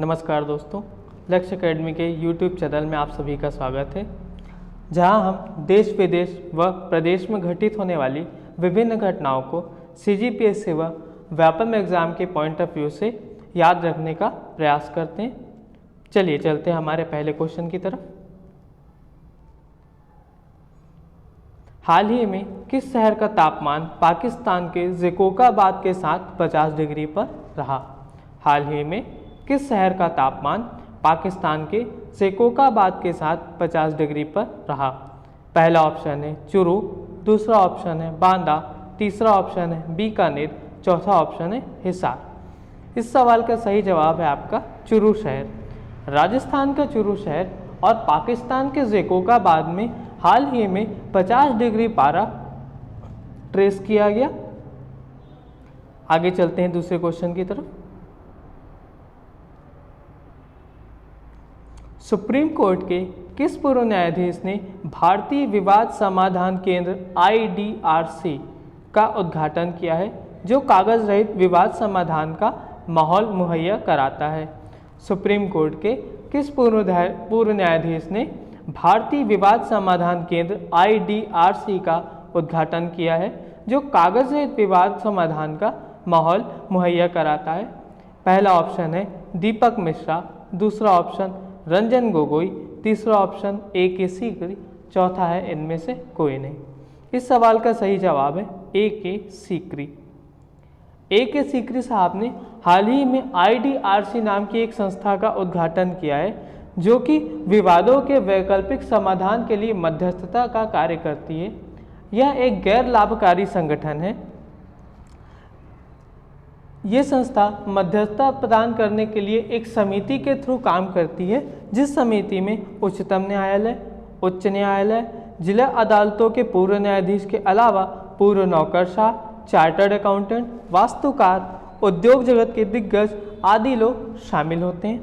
नमस्कार दोस्तों, लक्ष्य एकेडमी के YouTube चैनल में आप सभी का स्वागत है, जहां हम देश विदेश व प्रदेश में घटित होने वाली विभिन्न घटनाओं को CGPSC व व्यापम एग्ज़ाम के पॉइंट ऑफ व्यू से याद रखने का प्रयास करते हैं। चलिए चलते हैं हमारे पहले क्वेश्चन की तरफ। हाल ही में किस शहर का तापमान पाकिस्तान के ज़ैकोकाबाद के साथ 50 डिग्री पर रहा? हाल ही में किस शहर का तापमान पाकिस्तान के ज़ैकोकाबाद के साथ 50 डिग्री पर रहा? पहला ऑप्शन है चुरू, दूसरा ऑप्शन है बांदा, तीसरा ऑप्शन है बीकानेर, चौथा ऑप्शन है हिसार। इस सवाल का सही जवाब है आपका चुरू शहर। राजस्थान का चुरू शहर और पाकिस्तान के ज़ैकोकाबाद में हाल ही में 50 डिग्री पारा ट्रेस किया गया। आगे चलते हैं दूसरे क्वेश्चन की तरफ। सुप्रीम कोर्ट के किस पूर्व न्यायाधीश ने भारतीय विवाद समाधान केंद्र IDRC का उद्घाटन किया है, जो कागज रहित विवाद समाधान का माहौल मुहैया कराता है? सुप्रीम कोर्ट के किस पूर्व न्यायाधीश ने भारतीय विवाद समाधान केंद्र IDRC का उद्घाटन किया है, जो कागज रहित विवाद समाधान का माहौल मुहैया कराता है? पहला ऑप्शन है दीपक मिश्रा, दूसरा ऑप्शन रंजन गोगोई, तीसरा ऑप्शन AK सीकरी, चौथा है इनमें से कोई नहीं। इस सवाल का सही जवाब है AK सीकरी। AK सीकरी साहब ने हाल ही में IDRC नाम की एक संस्था का उद्घाटन किया है, जो कि विवादों के वैकल्पिक समाधान के लिए मध्यस्थता का कार्य करती है। यह एक गैर लाभकारी संगठन है। ये संस्था मध्यस्थता प्रदान करने के लिए एक समिति के थ्रू काम करती है, जिस समिति में उच्चतम न्यायालय, उच्च न्यायालय, जिला अदालतों के पूर्व न्यायाधीश के अलावा पूर्व नौकरशाह, चार्टर्ड अकाउंटेंट, वास्तुकार, उद्योग जगत के दिग्गज आदि लोग शामिल होते हैं।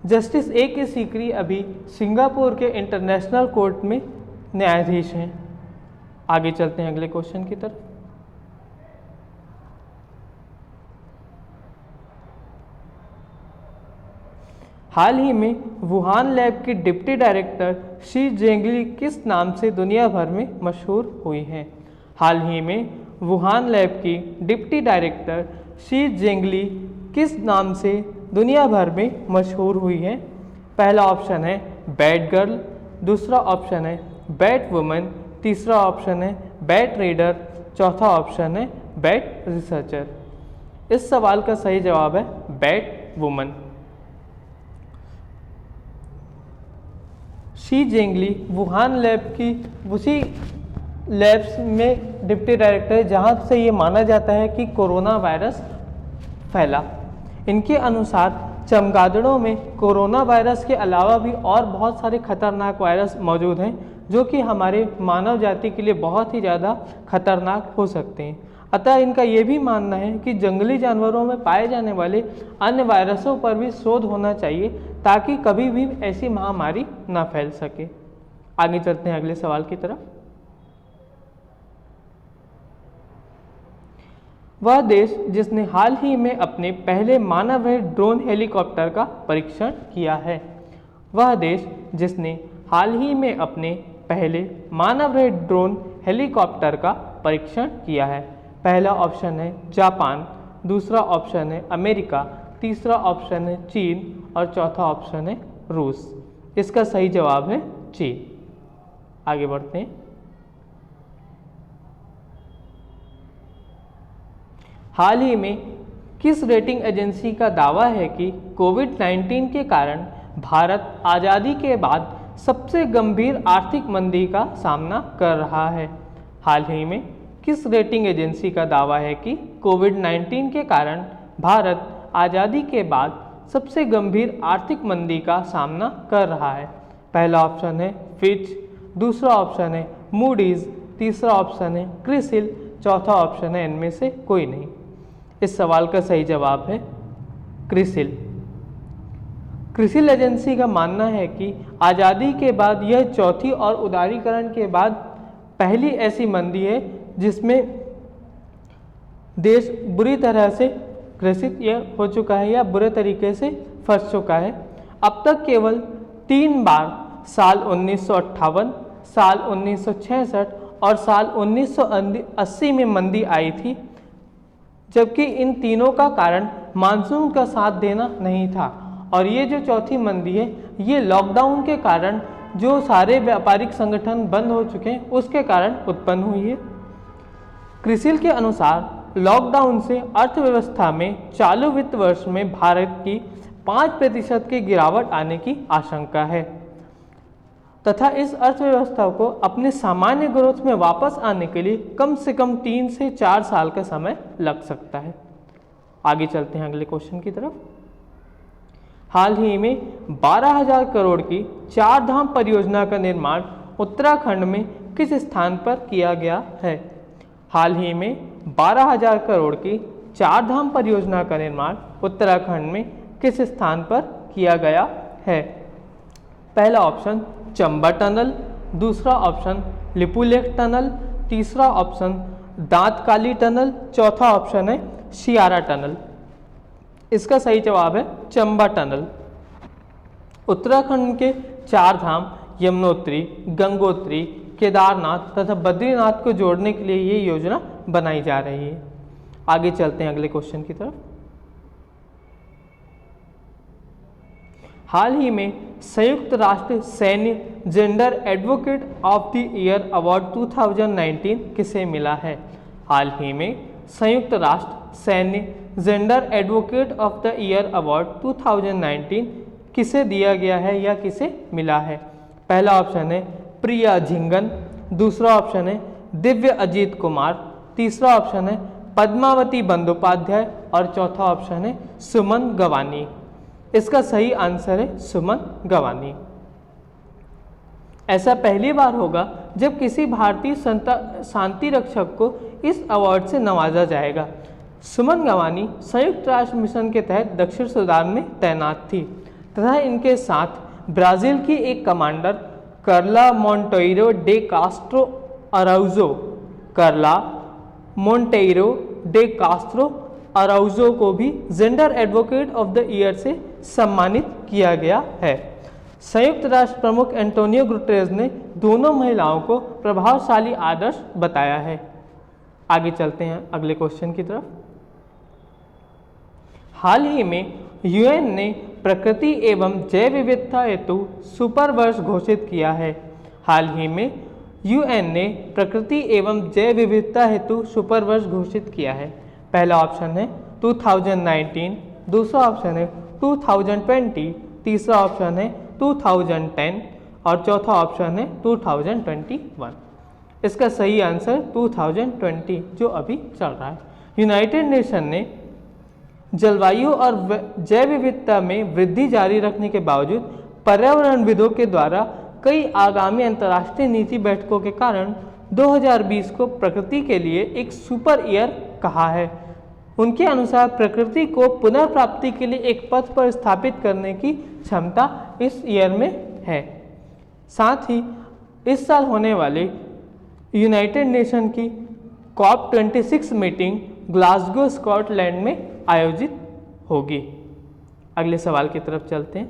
जस्टिस AK सीकरी अभी सिंगापुर के इंटरनेशनल कोर्ट में न्यायाधीश हैं। आगे चलते हैं अगले क्वेश्चन की तरफ। हाल ही में वुहान लैब की डिप्टी डायरेक्टर शी जेंगली किस नाम से दुनिया भर में मशहूर हुई हैं? हाल ही में वुहान लैब की डिप्टी डायरेक्टर शी जेंगली किस नाम से दुनिया भर में मशहूर हुई हैं? पहला ऑप्शन है बैट गर्ल, दूसरा ऑप्शन है बैट वुमन, तीसरा ऑप्शन है बैट रीडर, चौथा ऑप्शन है बैट रिसर्चर। इस सवाल का सही जवाब है bat woman. Shi Zhengli Wuhan lab की उसी लैब्स में डिप्टी डायरेक्टर है जहाँ से ये माना जाता है कि कोरोना वायरस फैला। इनके अनुसार चमगादड़ों में कोरोना वायरस के अलावा भी और बहुत सारे खतरनाक वायरस मौजूद हैं, जो कि हमारे मानव जाति के लिए बहुत ही ज़्यादा खतरनाक हो सकते हैं। अतः इनका ये भी मानना है कि जंगली जानवरों में पाए जाने वाले अन्य वायरसों पर भी शोध होना चाहिए, ताकि कभी भी ऐसी महामारी ना फैल सके। आगे चलते हैं अगले सवाल की तरफ। वह देश जिसने हाल ही में अपने पहले मानव रहित ड्रोन हेलीकॉप्टर का परीक्षण किया है? वह देश जिसने हाल ही में अपने पहले मानव रहित ड्रोन हेलीकॉप्टर का परीक्षण किया है? पहला ऑप्शन है जापान, दूसरा ऑप्शन है अमेरिका, तीसरा ऑप्शन है चीन और चौथा ऑप्शन है रूस। इसका सही जवाब है चीन। आगे बढ़ते हैं। हाल ही में किस रेटिंग एजेंसी का दावा है कि कोविड-19 के कारण भारत आज़ादी के बाद सबसे गंभीर आर्थिक मंदी का सामना कर रहा है? हाल ही में किस रेटिंग एजेंसी का दावा है कि कोविड-19 के कारण भारत आज़ादी के बाद सबसे गंभीर आर्थिक मंदी का सामना कर रहा है? पहला ऑप्शन है फिच, दूसरा ऑप्शन है मूडीज, तीसरा ऑप्शन है क्रिसिल, चौथा ऑप्शन है इनमें से कोई नहीं। इस सवाल का सही जवाब है क्रिसिल। क्रिसिल एजेंसी का मानना है कि आज़ादी के बाद यह चौथी और उदारीकरण के बाद पहली ऐसी मंदी है जिसमें देश बुरी तरह से ग्रसित हो चुका है या बुरे तरीके से फंस चुका है। अब तक केवल 3 बार साल 1958, साल 1966 और साल 1980 में मंदी आई थी, जबकि इन तीनों का कारण मानसून का साथ देना नहीं था। और ये जो चौथी मंदी है, ये लॉकडाउन के कारण, जो सारे व्यापारिक संगठन बंद हो चुके हैं उसके कारण उत्पन्न हुई है। क्रिसिल के अनुसार लॉकडाउन से अर्थव्यवस्था में चालू वित्त वर्ष में भारत की 5% की गिरावट आने की आशंका है तथा इस अर्थव्यवस्था को अपने सामान्य ग्रोथ में वापस आने के लिए कम से कम 3 से 4 साल का समय लग सकता है। आगे चलते हैं अगले क्वेश्चन की तरफ। हाल ही में 12,000 करोड़ की 4 धाम परियोजना का निर्माण उत्तराखंड में किस स्थान पर किया गया है? हाल ही में 12,000 करोड़ की 4 धाम परियोजना का निर्माण उत्तराखंड में किस स्थान पर किया गया है? पहला ऑप्शन चंबा टनल, दूसरा ऑप्शन लिपुलेख टनल, तीसरा ऑप्शन दांतकाली टनल, चौथा ऑप्शन है शियारा टनल। इसका सही जवाब है चंबा टनल। उत्तराखंड के 4 धाम यमुनोत्री, गंगोत्री, केदारनाथ तथा बद्रीनाथ को जोड़ने के लिए ये योजना बनाई जा रही है। आगे चलते हैं अगले क्वेश्चन की तरफ। हाल ही में संयुक्त राष्ट्र सैन्य gender advocate of the year award 2019 किसे मिला है? हाल ही में संयुक्त राष्ट्र सैन्य gender advocate of the year award 2019 किसे दिया गया है या किसे मिला है? पहला ऑप्शन है प्रिया झिंगन, दूसरा ऑप्शन है दिव्य अजीत कुमार, तीसरा ऑप्शन है पद्मावती बंदोपाध्याय और चौथा ऑप्शन है सुमन गवानी। इसका सही आंसर है सुमन गवानी। ऐसा पहली बार होगा जब किसी भारतीय शांति रक्षक को इस अवार्ड से नवाजा जाएगा। सुमन गवानी संयुक्त राष्ट्र मिशन के तहत दक्षिण सूडान में तैनात थी तथा इनके साथ ब्राज़ील की एक कमांडर कार्ला मोंटेiro डे कास्ट्रो अराउजो को भी gender advocate of the year से सम्मानित किया गया है। संयुक्त राष्ट्र प्रमुख एंटोनियो गुटेरेस ने दोनों महिलाओं को प्रभावशाली आदर्श बताया है। आगे चलते हैं अगले क्वेश्चन की तरफ। हाल ही में यूएन ने प्रकृति एवं जैव विविधता हेतु सुपर वर्ष घोषित किया है। हाल ही में यूएन ने प्रकृति एवं जैव विविधता हेतु सुपर वर्ष घोषित किया है। पहला ऑप्शन है 2019, दूसरा ऑप्शन है 2020, तीसरा ऑप्शन है 2010 और चौथा ऑप्शन है 2021। इसका सही आंसर 2020 जो अभी चल रहा है। यूनाइटेड नेशन ने जलवायु और जैव विविधता में वृद्धि जारी रखने के बावजूद पर्यावरणविदों के द्वारा कई आगामी अंतर्राष्ट्रीय नीति बैठकों के कारण 2020 को प्रकृति के लिए एक सुपर ईयर कहा है। उनके अनुसार प्रकृति को पुनर्प्राप्ति के लिए एक पथ पर स्थापित करने की क्षमता इस ईयर में है। साथ ही इस साल होने वाले यूनाइटेड नेशन की COP26 मीटिंग ग्लासगो स्कॉटलैंड में आयोजित होगी। अगले सवाल की तरफ चलते हैं।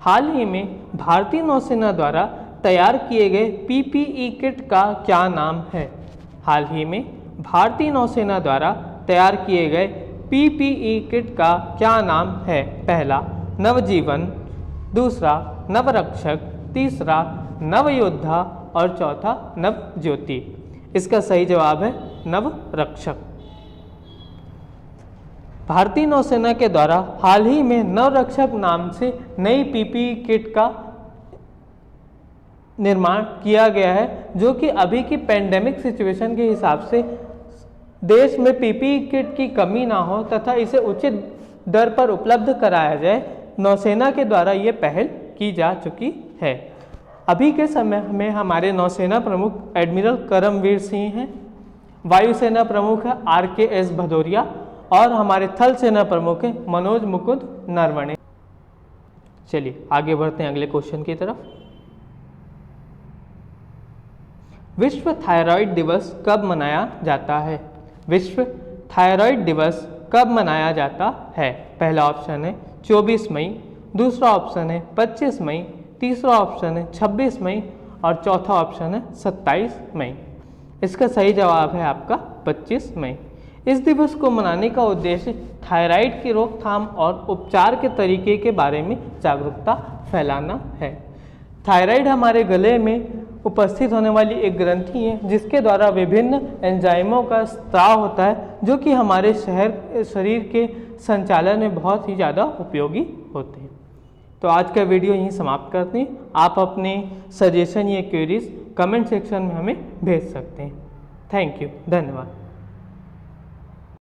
हाल ही में भारतीय नौसेना द्वारा तैयार किए गए PPE किट का क्या नाम है? हाल ही में भारतीय नौसेना द्वारा तैयार किए गए PPE किट का क्या नाम है? पहला नवजीवन, दूसरा नवरक्षक, तीसरा नवयोद्धा और चौथा नवज्योति। इसका सही जवाब है नवरक्षक। भारतीय नौसेना के द्वारा हाल ही में नवरक्षक नाम से नई PPE किट का निर्माण किया गया है, जो कि अभी की पेंडेमिक सिचुएशन के हिसाब से देश में PPE किट की कमी ना हो तथा इसे उचित दर पर उपलब्ध कराया जाए, नौसेना के द्वारा ये पहल की जा चुकी है। अभी के समय में हमारे नौसेना प्रमुख एडमिरल करमवीर सिंह हैं, वायुसेना प्रमुख है RKS भदौरिया और हमारे थल सेना प्रमुख है मनोज मुकुंद नरवणे। चलिए आगे बढ़ते हैं अगले क्वेश्चन की तरफ। विश्व थायराइड दिवस कब मनाया जाता है? विश्व थायराइड दिवस कब मनाया जाता है? पहला ऑप्शन है 24 मई, दूसरा ऑप्शन है 25 मई, तीसरा ऑप्शन है 26 मई और चौथा ऑप्शन है 27 मई। इसका सही जवाब है आपका 25 मई। इस दिवस को मनाने का उद्देश्य थायराइड की रोकथाम और उपचार के तरीके के बारे में जागरूकता फैलाना है। थायराइड हमारे गले में उपस्थित होने वाली एक ग्रंथि है जिसके द्वारा विभिन्न एंजाइमों का स्राव होता है, जो कि हमारे शरीर के संचालन में बहुत ही ज़्यादा उपयोगी होते हैं। तो आज का वीडियो यहीं समाप्त करते हैं। आप अपने सजेशन या क्वेरीज कमेंट सेक्शन में हमें भेज सकते हैं। थैंक यू, धन्यवाद।